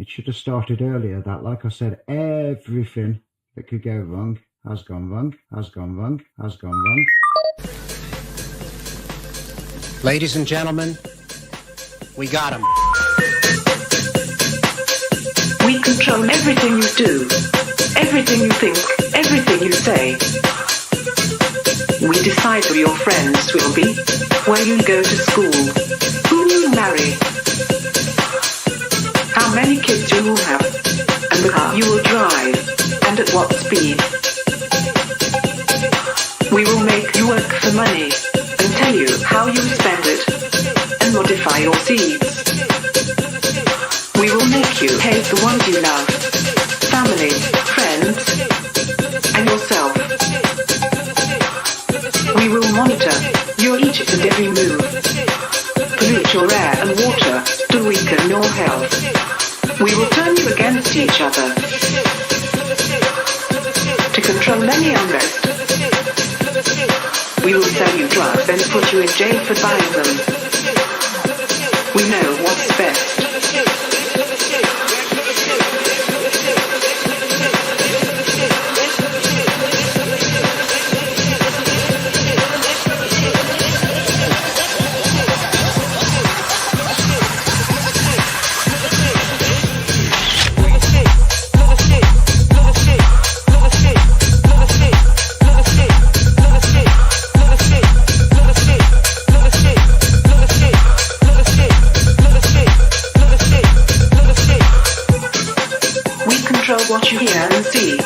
It should have started earlier. That, like I said, everything that could go wrong has gone wrong, has gone wrong, has gone wrong. Ladies and gentlemen, we got him. We control everything you do, everything you think, everything you say. We decide who your friends will be, where you go to school, who you marry, how many kids you will have, and the car you will drive, and at what speed. We will make you work for money, and tell you how you spend it, and modify your seeds. We will make you hate the ones you love, family, friends, and yourself. We will monitor your each and every move, pollute your air and water to weaken your health. We will turn you against each other to control any unrest. We will sell you drugs and put you in jail for buying them. We know what's best. What you hear and see,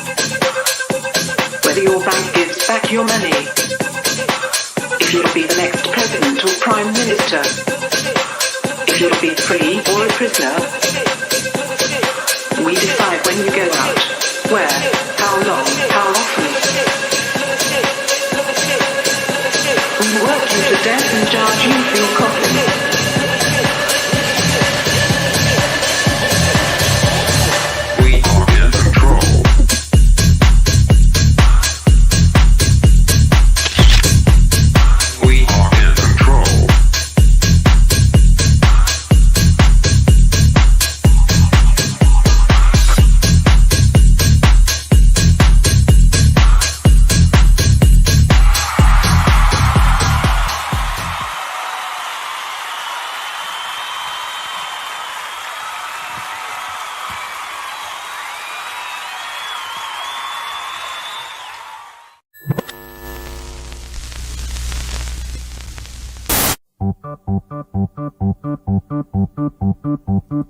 whether your bank gives back your money, if you'll be the next president or prime minister, if you'll be free or a prisoner. We decide when you go out, where, how long, how often. We work you to death and charge you for your coffin.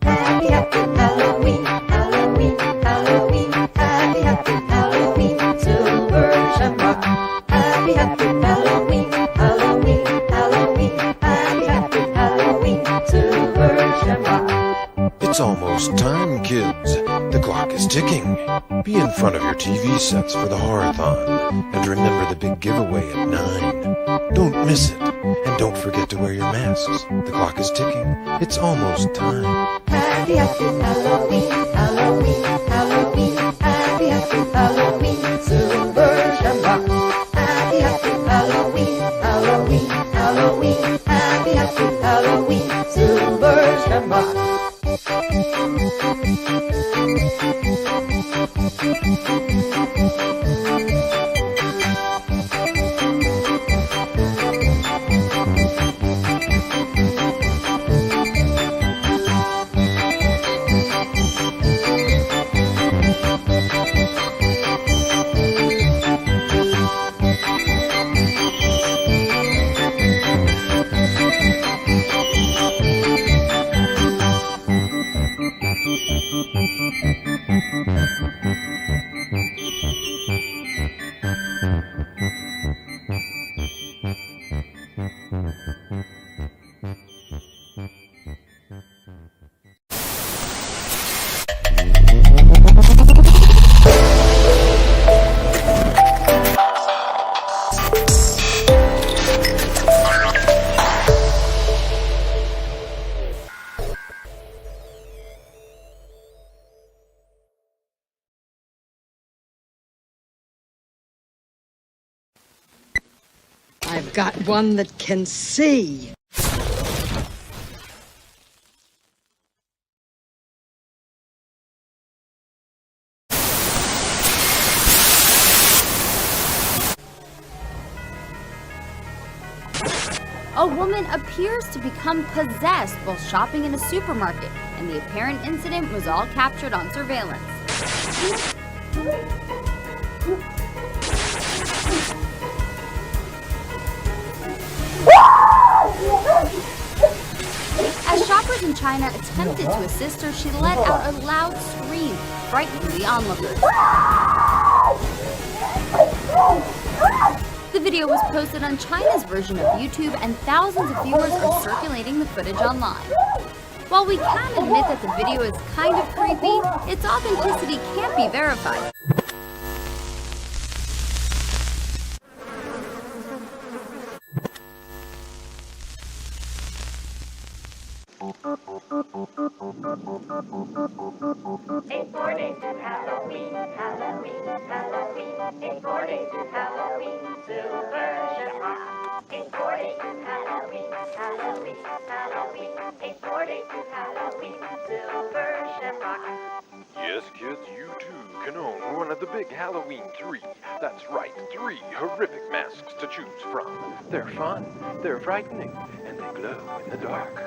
Happy, happy Halloween, Halloween, Halloween. Happy, happy Halloween, Silver Shamrock. Happy, happy Halloween, Halloween, Halloween. Happy, happy Halloween, Silver Shamrock. It's almost time, kids. The clock is ticking. Be in front of your TV sets for the Horathon. And remember the big giveaway at 9. Don't miss it. And don't forget to wear your masks. The clock is ticking. It's almost time. Happy, happy Halloween, Halloween, Halloween. Happy, happy Halloween, Silver Shamrock. Happy, happy Halloween, Halloween, Halloween. Happy, happy Halloween, Silver Shamrock. I've got one that can see. A woman appears to become possessed while shopping in a supermarket, and the apparent incident was all captured on surveillance. As shoppers in China attempted to assist her, she let out a loud scream, frightening the onlookers. The video was posted on China's version of YouTube, and thousands of viewers are circulating the footage online. While we can admit that the video is kind of creepy, its authenticity can't be verified. It's 4 days to Halloween, Halloween, Halloween. It's 4 days to Halloween, Silver Shamrock. It's 4 days to Halloween, Halloween, Halloween. It's 4 days to Halloween, Silver Shamrock. Yes, kids, you too can own one of the big Halloween 3. That's right, 3 horrific masks to choose from. They're fun, they're frightening, and they glow in the dark.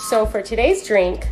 So for today's drink,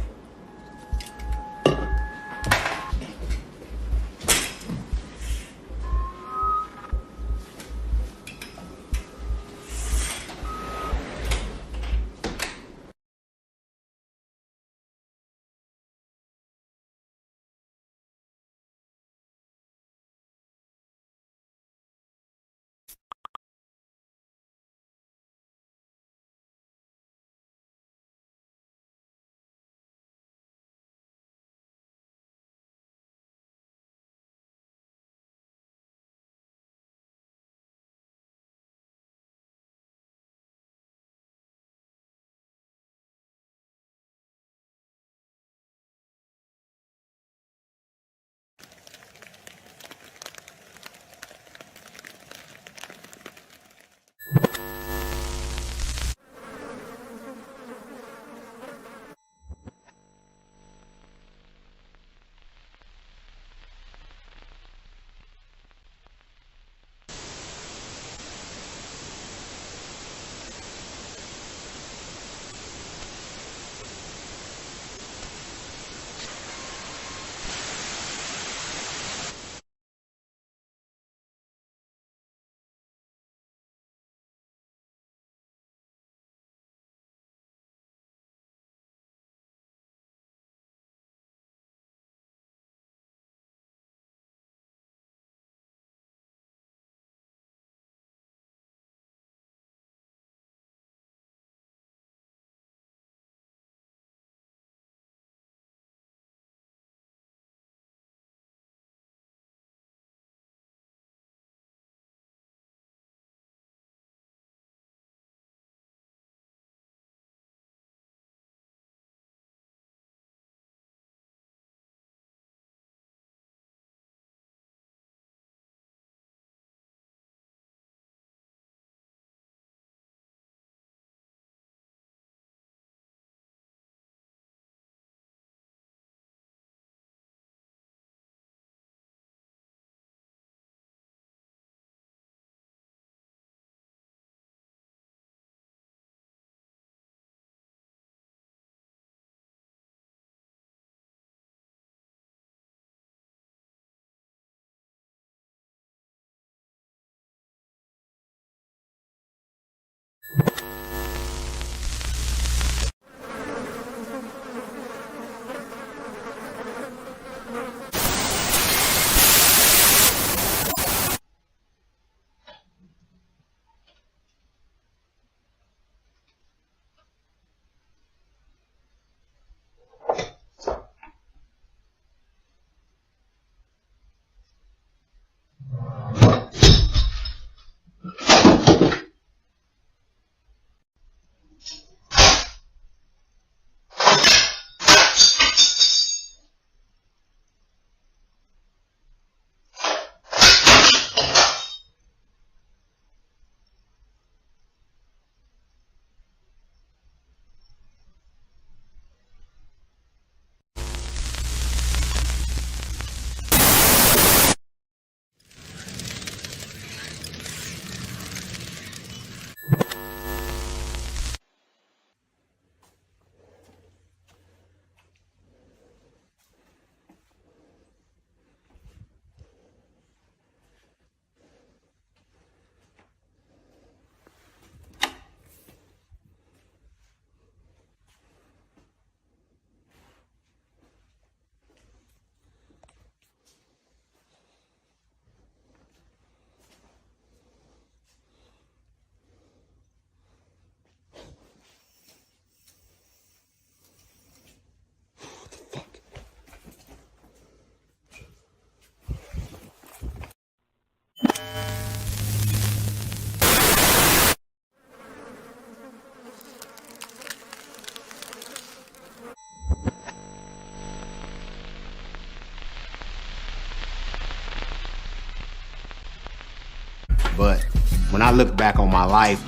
But when I look back on my life,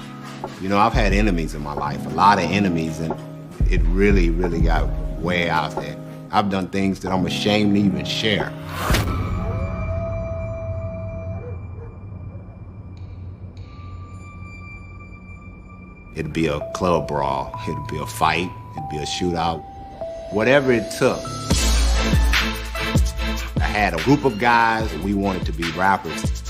you know, I've had enemies in my life, a lot of enemies, and it really, really got way out there. I've done things that I'm ashamed to even share. It'd be a club brawl, it'd be a fight, it'd be a shootout. Whatever it took. I had a group of guys, and we wanted to be rappers.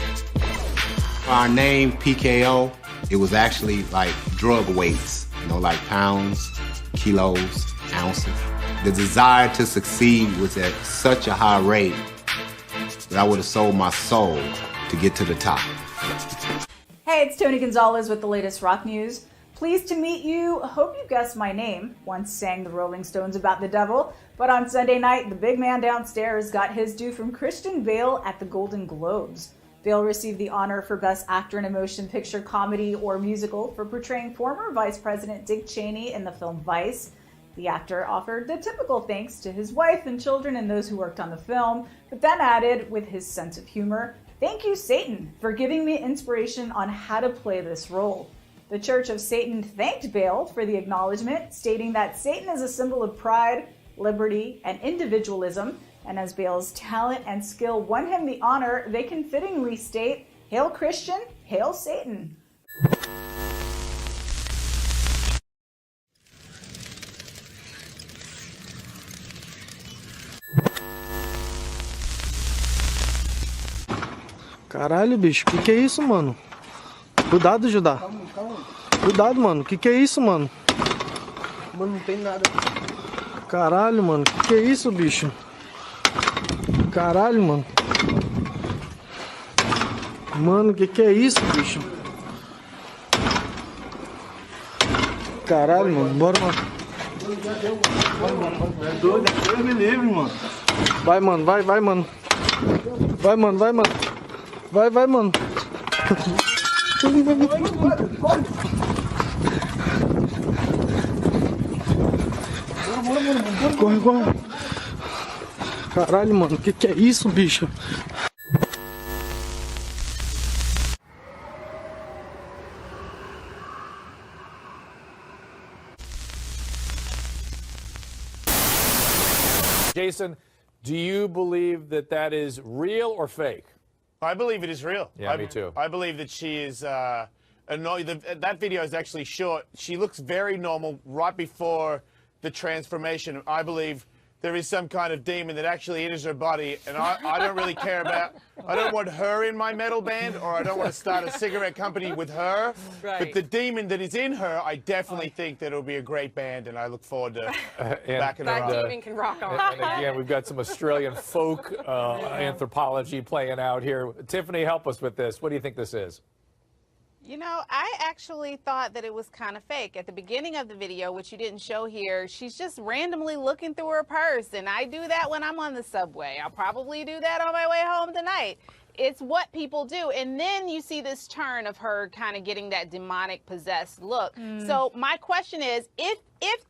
Our name, PKO, it was actually like drug weights, you know, like pounds, kilos, ounces. The desire to succeed was at such a high rate that I would have sold my soul to get to the top. Hey, it's Tony Gonzalez with the latest rock news. Pleased to meet you. Hope you guessed my name. Once sang the Rolling Stones about the devil, but on Sunday night, the big man downstairs got his due from Christian Bale at the Golden Globes. Bale received the honor for Best Actor in a Motion Picture Comedy or Musical for portraying former Vice President Dick Cheney in the film Vice. The actor offered the typical thanks to his wife and children and those who worked on the film, but then added, with his sense of humor, "Thank you, Satan, for giving me inspiration on how to play this role." The Church of Satan thanked Bale for the acknowledgement, stating that Satan is a symbol of pride, liberty, and individualism, and as Bale's talent and skill won him the honor, they can fittingly state, "Hail Christian, hail Satan." Caralho, bicho, que é isso, mano? Cuidado, Judá. Cuidado, mano. Que é isso, mano? Mano, não tem nada. Caralho, mano. Que é isso, bicho? Caralho, mano. Mano, que é isso, bicho? Caralho, mano. Bora, mano. Deus me livre, mano. Vai, mano. Vai, mano. Vai, mano. Vai, mano. Vai, mano. Corre. Caralho, mano, que é isso, bicho? Jason, do you believe that that is real or fake? I believe it is real. Yeah, me too. I believe that she is annoyed. That video is actually short. She looks very normal right before the transformation. I believe there is some kind of demon that actually enters her body, and I don't really care about. I don't want her in my metal band, or I don't want to start a cigarette company with her. Right. But the demon that is in her, I definitely think that it'll be a great band, and I look forward to backing her up. That demon can rock on. And again, we've got some Australian folk anthropology playing out here. Tiffany, help us with this. What do you think this is? You know, I actually thought that it was kind of fake. At the beginning of the video, which you didn't show here, she's just randomly looking through her purse, and I do that when I'm on the subway. I'll probably do that on my way home tonight. It's what people do. And then you see this turn of her kind of getting that demonic possessed look. So my question is, if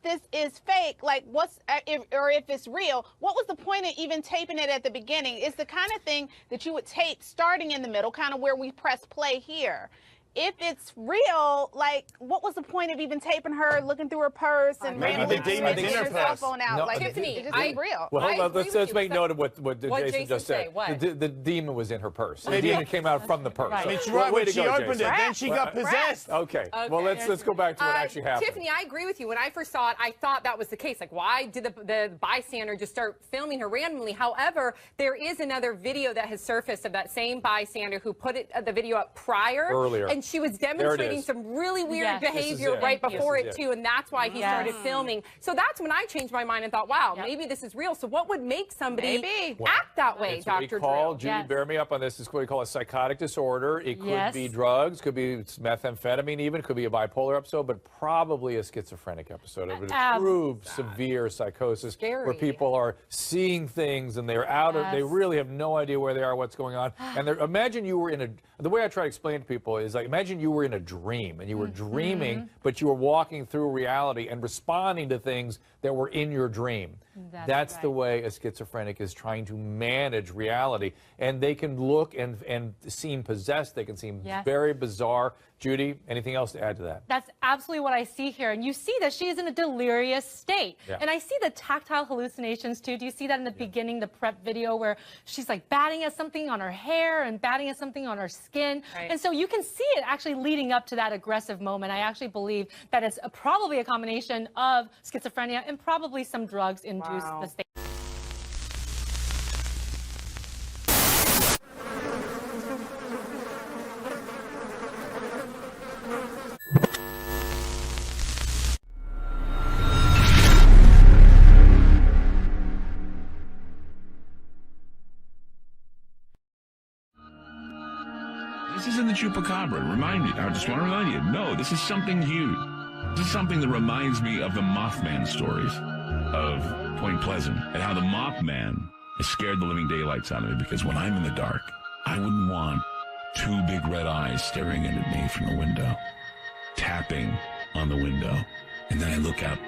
this is fake, like or if it's real, what was the point of even taping it at the beginning? It's the kind of thing that you would tape starting in the middle, kind of where we press play here. If it's real, like, what was the point of even taping her, looking through her purse, and randomly taking her cell phone out? No, like, Tiffany, it just ain't real. Well, hold on. Let's make note of what What Jason just said. say? What? The demon was in her purse. The demon came out from the purse. Right. So, It's right way when to she go, opened Jason. it, then she got possessed. Okay. Well, let's go back to what actually happened. Tiffany, I agree with you. When I first saw it, I thought that was the case. Like, why did the bystander just start filming her randomly? However, there is another video that has surfaced of that same bystander who put the video up earlier, and she was demonstrating some really weird behavior right before it too, and that's why he started filming. So that's when I changed my mind and thought, wow, maybe this is real. So what would make somebody act that way, It's what we Dr. call, Drill? Judy, bear me up on this, it's what we call a psychotic disorder. It could be drugs, could be methamphetamine even, could be a bipolar episode, but probably a schizophrenic episode of a true severe psychosis where people are seeing things and they're out of, they really have no idea where they are, what's going on. And imagine you were in the way I try to explain to people is like, Imagine you were in a dream, and you were dreaming, but you were walking through reality and responding to things that were in your dream. That's the way a schizophrenic is trying to manage reality. And they can look and seem possessed. They can seem very bizarre. Judy, anything else to add to that? That's absolutely what I see here. And you see that she is in a delirious state. And I see the tactile hallucinations too. Do you see that in the beginning, the prep video, where she's like batting at something on her hair and batting at something on her skin? And so you can see it actually leading up to that aggressive moment. I actually believe that it's probably a combination of schizophrenia and probably some drugs induced the state. This isn't the Chupacabra. I just want to remind you, no, this is something huge. This is something that reminds me of the Mothman stories of Point Pleasant, and how the Mothman has scared the living daylights out of me, because when I'm in the dark, I wouldn't want two big red eyes staring in at me from the window, tapping on the window. And then I look up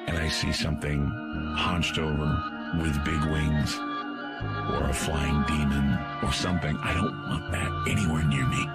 and I see something hunched over with big wings, or a flying demon or something. I don't want that anywhere near me.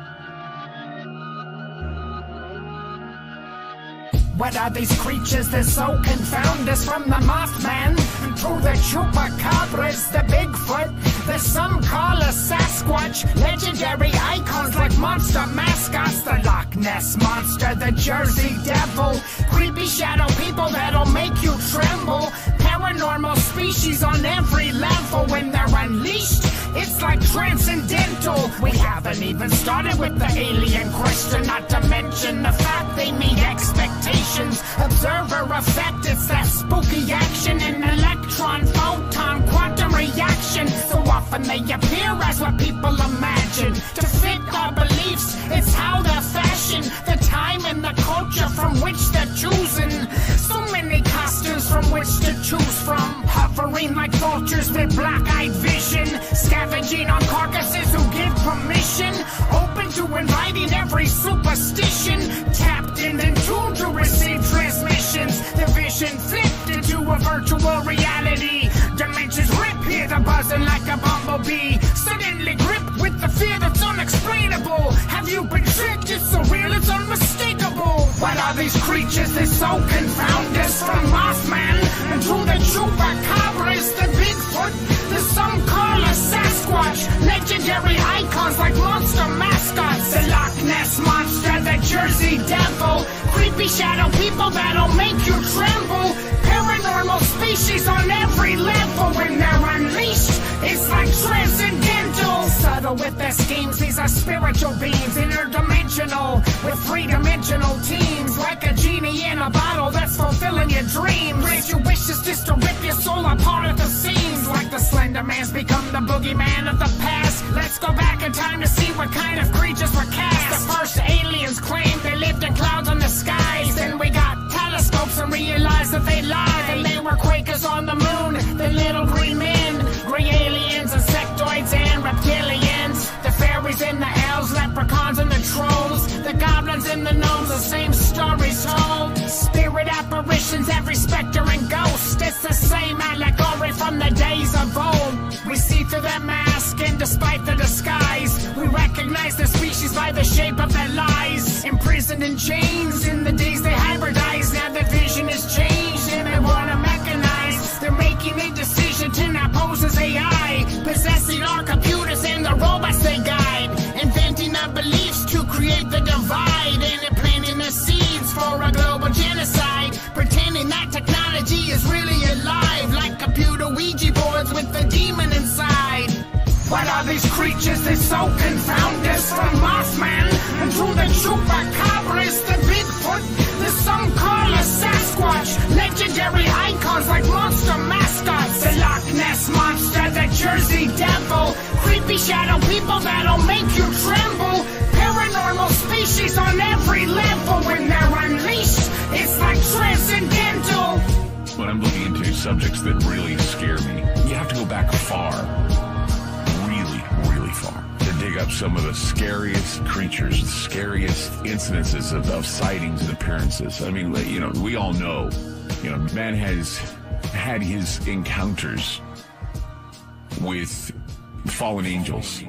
What are these creatures that so confound us, from the Mothman to the Chupacabras, the Bigfoot, the some call us Sasquatch, legendary icons like monster mascots, the Loch Ness Monster, the Jersey Devil, creepy shadow people that'll make you tremble, paranormal species on every level. When they're unleashed, it's like transcendental. We haven't even started with the alien question, not to mention the fact they meet expectations. Observer effect, it's that spooky action, an electron, photon, quantum reaction. So often they appear as what people imagine. To fit our beliefs, it's how they're fashioned, the time and the culture from which they're choosing. So many costumes from which to choose from, hovering like vultures with black-eyed vision, scavenging on carcasses who give permission, open to inviting every superstition, tapped in and tuned to receive transmissions. The vision flipped into a virtual reality. Dimensions rip, hear the buzzing like a bumblebee. Suddenly gripped with the fear that's unexplainable. Have you been tricked? It's so real, it's unmistakable. What are these creatures that so confound us, from Mothman to the Chupacabras, the Bigfoot, the some call us Sasquatch, legendary icons like monster mascots, the Loch Ness Monster, the Jersey Devil, creepy shadow people that'll make you tremble, paranormal species on every level. When they're unleashed, it's like transcendental. Subtle with their schemes, these are spiritual beings, interdimensional, with three-dimensional teams, like a genie in a bottle that's fulfilling your dreams. Raise your wishes just to rip your soul apart at the seams, like the Slender Man's become the boogeyman of the past. Let's go back in time to see what kind of creatures were cast. The first aliens claimed they lived in clouds on the skies. Then we got telescopes and realized that they lied, and they were Quakers on the moon, the little green men, gray aliens, insectoids and reptilians, the fairies and the elves, leprechauns and the trolls, the goblins and the gnomes, the same stories told. Spirit apparitions, every specter and ghost, it's the same allegory from the days of old. We see through their mask, and despite the disguise, we recognize the species by the shape of their lies. Imprisoned in chains, in the days they hybridize, now their vision is changed and they wanna mechanize. They're making a decision to now pose as AI, possessing our computers and the robots they guide, inventing our beliefs to create the divide, and they're planting the seeds for a global genocide, pretending that technology is really alive, like computer Ouija boards with the demon inside. What are these creatures that so confound us, from Mothman to the Chupacabras, the Bigfoot, the some call us Sasquatch, legendary icons like monster mascots, the Loch Ness Monster, the Jersey Devil, creepy shadow people that'll make you tremble, paranormal species on every level. When they're unleashed, it's like transcendental. When I'm looking into subjects that really scare me, you have to go back far, really far, to dig up some of the scariest creatures, scariest incidences of sightings and appearances. I mean, you know, we all know, you know, man has had his encounters with fallen angels.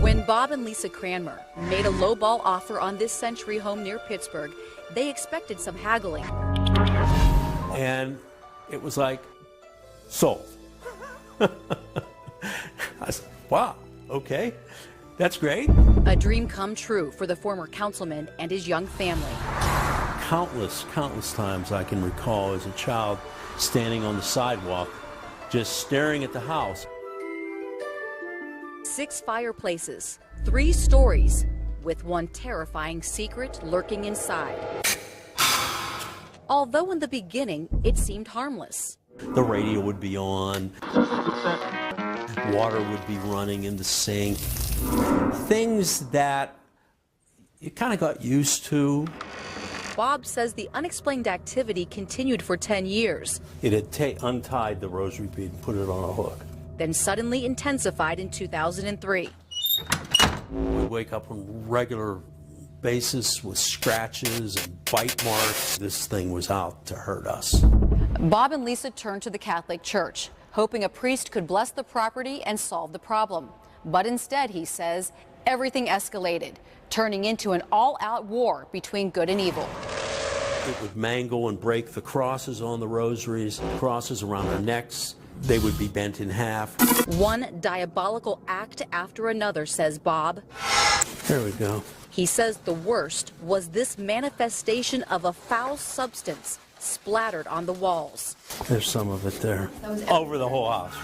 When Bob and Lisa Cranmer made a lowball offer on this Century home near Pittsburgh, they expected some haggling. And it was like, sold. I said, wow, okay, that's great. A dream come true for the former councilman and his young family. Countless times I can recall as a child standing on the sidewalk, just staring at the house. 6 fireplaces, 3 stories, with one terrifying secret lurking inside. Although in the beginning, it seemed harmless. The radio would be on, water would be running in the sink, things that you kind of got used to. Bob says the unexplained activity continued for 10 years. It had untied the rosary bead and put it on a hook. Then suddenly intensified in 2003. We wake up on a regular basis with scratches and bite marks. This thing was out to hurt us. Bob and Lisa turned to the Catholic Church, hoping a priest could bless the property and solve the problem. But instead, he says, everything escalated, turning into an all-out war between good and evil. It would mangle and break the crosses on the rosaries, crosses around our necks. They would be bent in half. One diabolical act after another, says Bob. There we go. He says the worst was this manifestation of a foul substance splattered on the walls. There's some of it there. Over the whole house,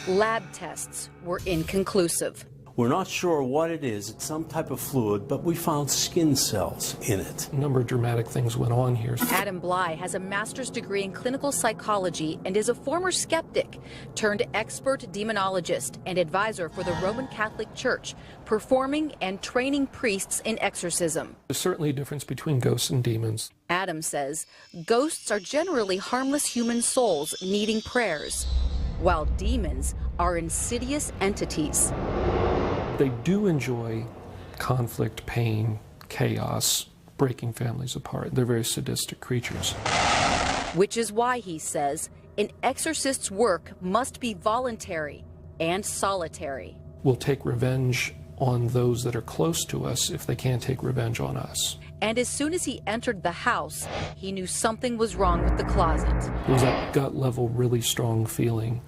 yeah. Lab tests were inconclusive. We're not sure what it is. It's some type of fluid, but we found skin cells in it. A number of dramatic things went on here. Adam Bly has a master's degree in clinical psychology and is a former skeptic turned expert demonologist and advisor for the Roman Catholic Church, performing and training priests in exorcism. There's certainly a difference between ghosts and demons. Adam says ghosts are generally harmless human souls needing prayers, while demons are insidious entities. They do enjoy conflict, pain, chaos, breaking families apart. They're very sadistic creatures. Which is why, he says, an exorcist's work must be voluntary and solitary. We'll take revenge on those that are close to us if they can't take revenge on us. And as soon as he entered the house, he knew something was wrong with the closet. It was that gut level, really strong feeling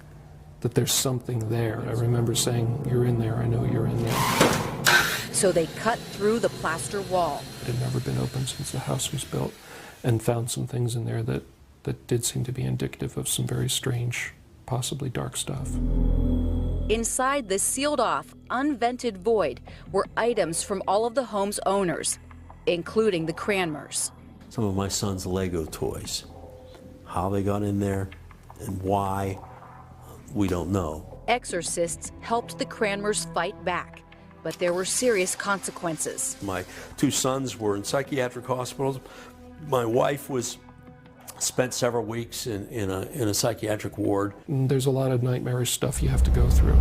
that there's something there. I remember saying, "You're in there, I know you're in there." So they cut through the plaster wall. It had never been opened since the house was built, and found some things in there that did seem to be indicative of some very strange, possibly dark stuff. Inside the sealed-off, unvented void were items from all of the home's owners, including the Cranmers. Some of my son's Lego toys. How they got in there and why, we don't know. Exorcists helped the Cranmers fight back, but there were serious consequences. My 2 sons were in psychiatric hospitals. My wife spent several weeks in a psychiatric ward. There's a lot of nightmarish stuff you have to go through.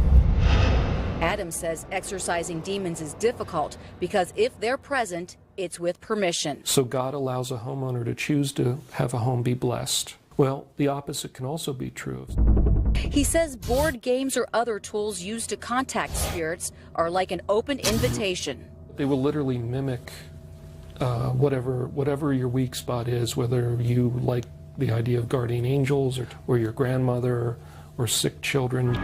Adam says exorcising demons is difficult because if they're present, it's with permission. So God allows a homeowner to choose to have a home be blessed. Well, the opposite can also be true. He says board games or other tools used to contact spirits are like an open invitation. They will literally mimic whatever your weak spot is, whether you like the idea of guardian angels or your grandmother or sick children.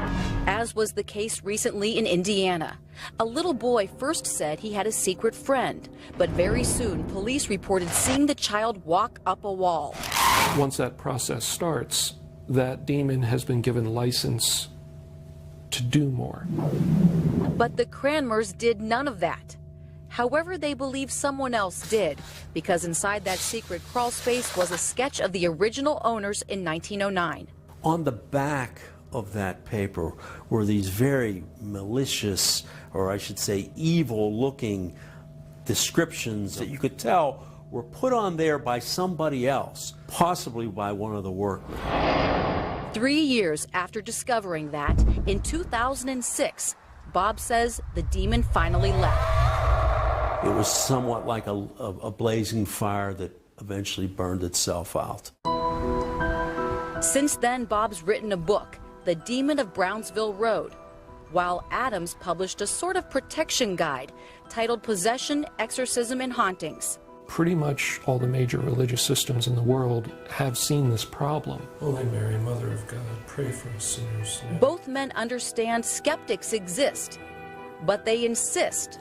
As was the case recently in Indiana. A little boy first said he had a secret friend, but very soon police reported seeing the child walk up a wall. Once that process starts, that demon has been given license to do more. But the Cranmers did none of that. However, they believe someone else did, because inside that secret crawl space was a sketch of the original owners in 1909. On the back of that paper were these very malicious, or I should say evil-looking descriptions that you could tell were put on there by somebody else, possibly by one of the workmen. 3 years after discovering that, in 2006, Bob says the demon finally left. It was somewhat like a blazing fire that eventually burned itself out. Since then, Bob's written a book, The Demon of Brownsville Road, while Adams published a sort of protection guide titled Possession, Exorcism, and Hauntings. Pretty much all the major religious systems in the world have seen this problem. Holy Mary, Mother of God, pray for us sinners. Both men understand skeptics exist, but they insist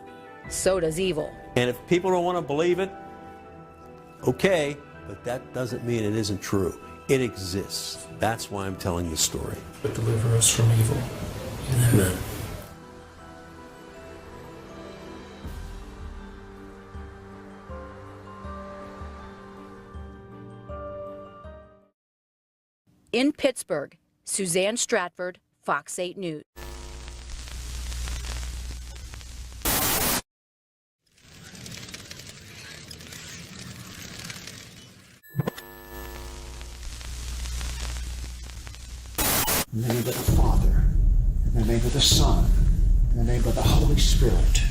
so does evil. And if people don't want to believe it, okay, but that doesn't mean it isn't true. It exists. That's why I'm telling the story. But deliver us from evil. Amen. In Pittsburgh, Suzanne Stratford, Fox 8 News. In the name of the Father, in the name of the Son, in the name of the Holy Spirit.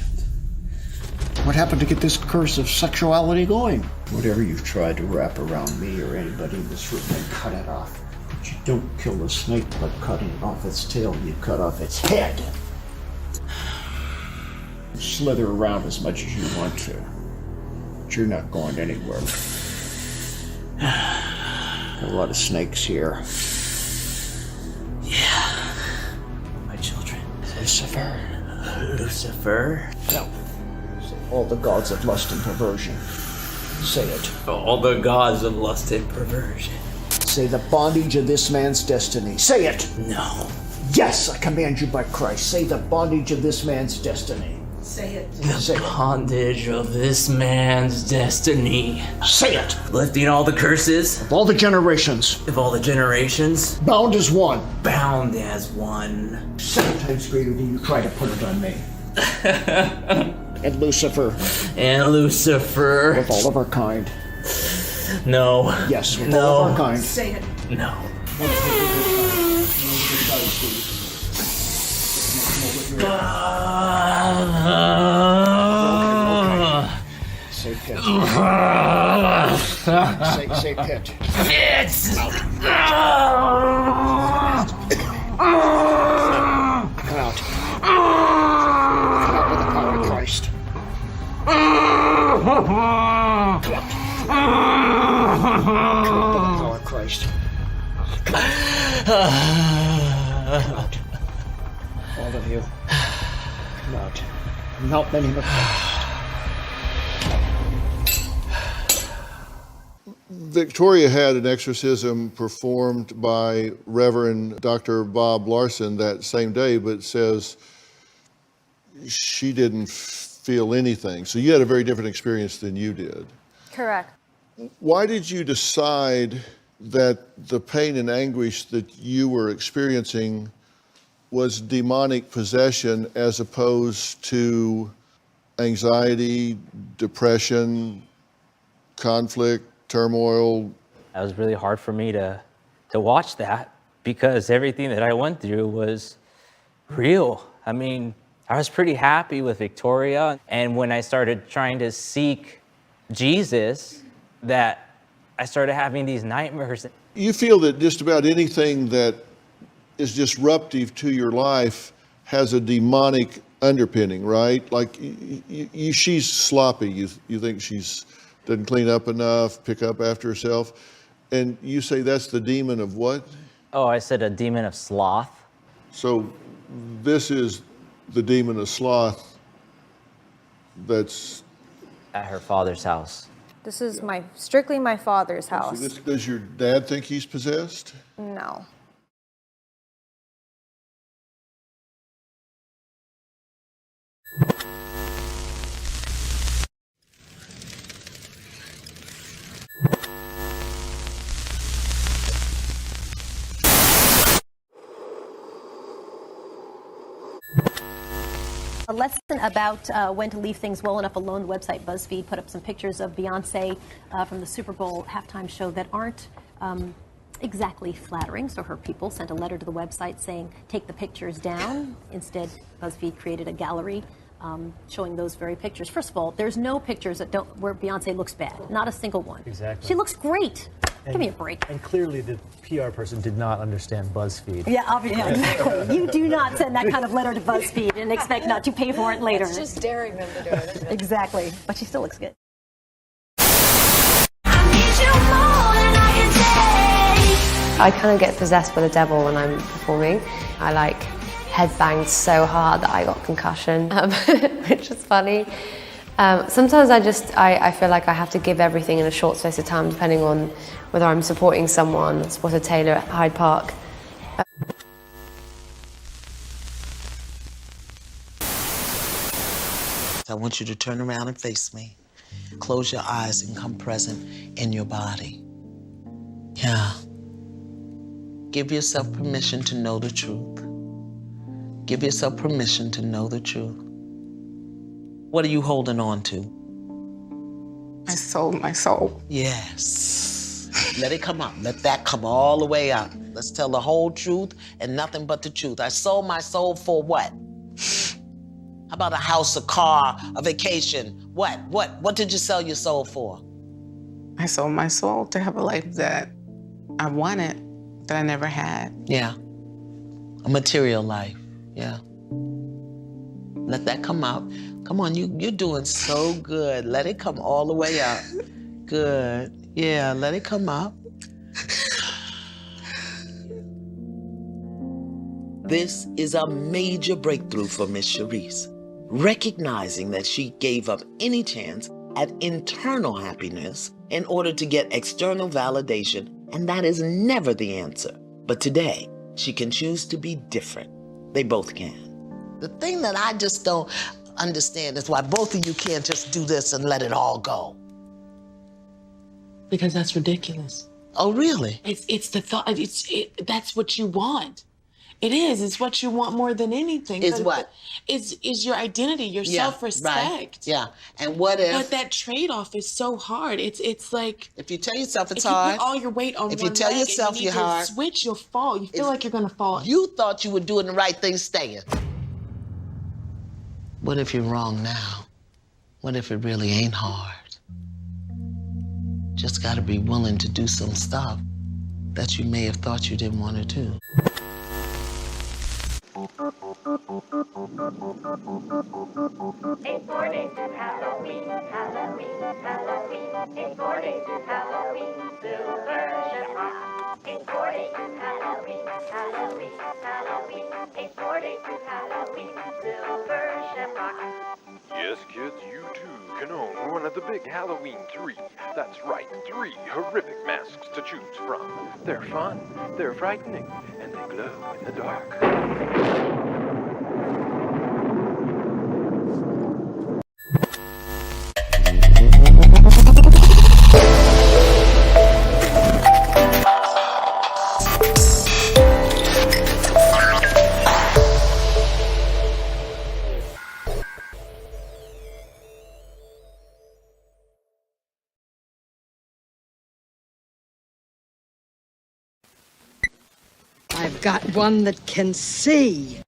What happened to get this curse of sexuality going? Whatever you've tried to wrap around me or anybody in this room, then cut it off. But you don't kill the snake by cutting off its tail, you cut off its head. Slither around as much as you want to, but you're not going anywhere. Got a lot of snakes here. Yeah. My children. Lucifer. Lucifer? No. All the gods of lust and perversion. Say it. All the gods of lust and perversion. Say the bondage of this man's destiny. Say it. No. Yes, I command you by Christ. Say the bondage of this man's destiny. Say it. The bondage of this man's destiny. Say it. Lifting all the curses. Of all the generations. Of all the generations. Bound as one. Bound as one. 7 times greater than you try to put it on me. And Lucifer. And Lucifer. With all of our kind. No. Yes, with all of our kind. Say it. No. Say Pit. Say Pit. Pit. Come out. Come out with the power of Christ. Come out. Come out with the power of Christ. Come out. All of you. Come out. Come out, in the name of Christ. Victoria had an exorcism performed by Reverend Dr. Bob Larson that same day, but says she didn't feel anything. So you had a very different experience than you did. Correct. Why did you decide that the pain and anguish that you were experiencing was demonic possession as opposed to anxiety, depression, conflict, turmoil? It was really hard for me to watch that because everything that I went through was real. I mean, I was pretty happy with Victoria. And when I started trying to seek Jesus, that I started having these nightmares. You feel that just about anything that is disruptive to your life has a demonic underpinning, right? Like she's sloppy. You think she's doesn't clean up enough, pick up after herself. And you say that's the demon of what? Oh, I said a demon of sloth. So this is the demon of sloth that's at her father's house. This is strictly my father's house. So does your dad think he's possessed? No. A lesson about when to leave things well enough alone. The website BuzzFeed put up some pictures of Beyonce from the Super Bowl halftime show that aren't exactly flattering. So her people sent a letter to the website saying, take the pictures down. Instead, BuzzFeed created a gallery showing those very pictures. First of all, there's no pictures that where Beyonce looks bad. Not a single one. Exactly. She looks great. And, give me a break. And clearly the PR person did not understand BuzzFeed. Yeah, obviously, exactly. You do not send that kind of letter to BuzzFeed and expect not to pay for it later. It's just daring them to do it, isn't it? Exactly. But she still looks good. I kind of get possessed by the devil when I'm performing. I like headbanged so hard that I got concussion, which is funny. Sometimes I feel like I have to give everything in a short space of time, depending on whether I'm supporting someone, Spotter Taylor at Hyde Park. I want you to turn around and face me. Close your eyes and come present in your body. Yeah. Give yourself permission to know the truth. Give yourself permission to know the truth. What are you holding on to? My soul, my soul. Yes. Let it come out. Let that come all the way out. Let's tell the whole truth and nothing but the truth. I sold my soul for what? How about a house, a car, a vacation? What did you sell your soul for? I sold my soul to have a life that I wanted, that I never had. Yeah. A material life. Yeah. Let that come out. Come on, you're doing so good. Let it come all the way out. Good. Yeah, let it come out. This is a major breakthrough for Miss Charisse, recognizing that she gave up any chance at internal happiness in order to get external validation, and that is never the answer. But today, she can choose to be different. They both can. The thing that I just don't understand is why both of you can't just do this and let it all go. Because that's ridiculous. Oh, really? It's the thought. That's what you want. It is. It's what you want more than anything. Is what? Is your identity, your self-respect. Right. Yeah. And what if? But that trade-off is so hard. It's like if you tell yourself it's if hard. You put all your weight on if one you tell leg yourself and you're hard, switch, you'll fall. You feel like you're gonna fall. You thought you were doing the right thing, staying. What if you're wrong now? What if it really ain't hard? Just gotta be willing to do some stuff that you may have thought you didn't want to do. It's 4 days to Halloween, Halloween, Halloween. It's 4 days to Halloween, Silver Shamrock. It's 4 days to Halloween, Halloween, Halloween. It's 4 days to Halloween, Silver Shamrock. Yes, kids, you too can own one of the big Halloween 3. That's right, 3 horrific masks to choose from. They're fun, they're frightening, and they glow in the dark. I've got one that can see.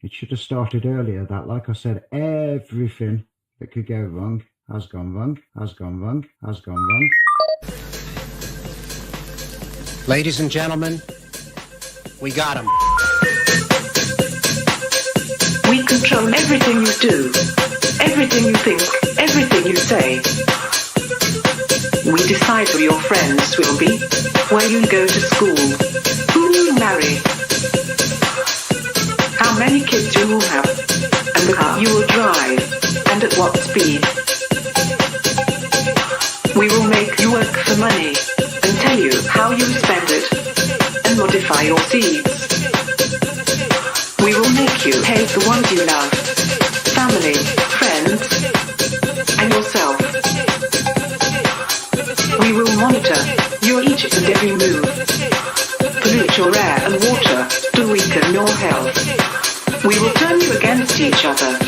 It should have started earlier. That, like I said, everything that could go wrong has gone wrong, has gone wrong, has gone wrong. Ladies and gentlemen, we got him. We control everything you do, everything you think, everything you say. We decide who your friends will be, where you go to school, who you marry, how many kids you will have, and the car you will drive, and at what speed. We will make you work for money, and tell you how you spend it, and modify your seeds. We will make you hate the ones you love, family, friends, and yourself. We will monitor your each and every move, pollute your air and water to weaken your health. We will turn you against each other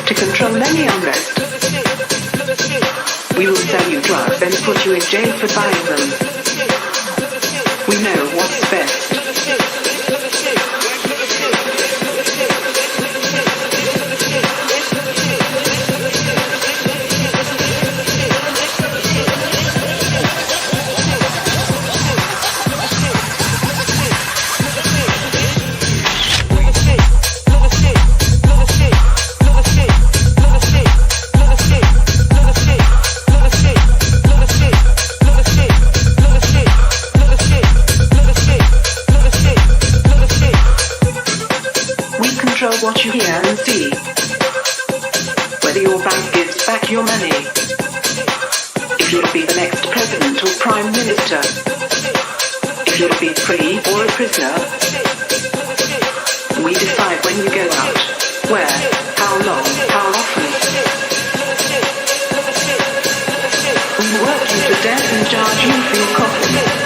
to control any unrest. We will sell you drugs and put you in jail for buying them. We know what's best. What you hear and see, whether your bank gives back your money, if you'll be the next president or prime minister, if you'll be free or a prisoner. We decide when you go out, where, how long, how often. We work you to death and charge you for your coffin.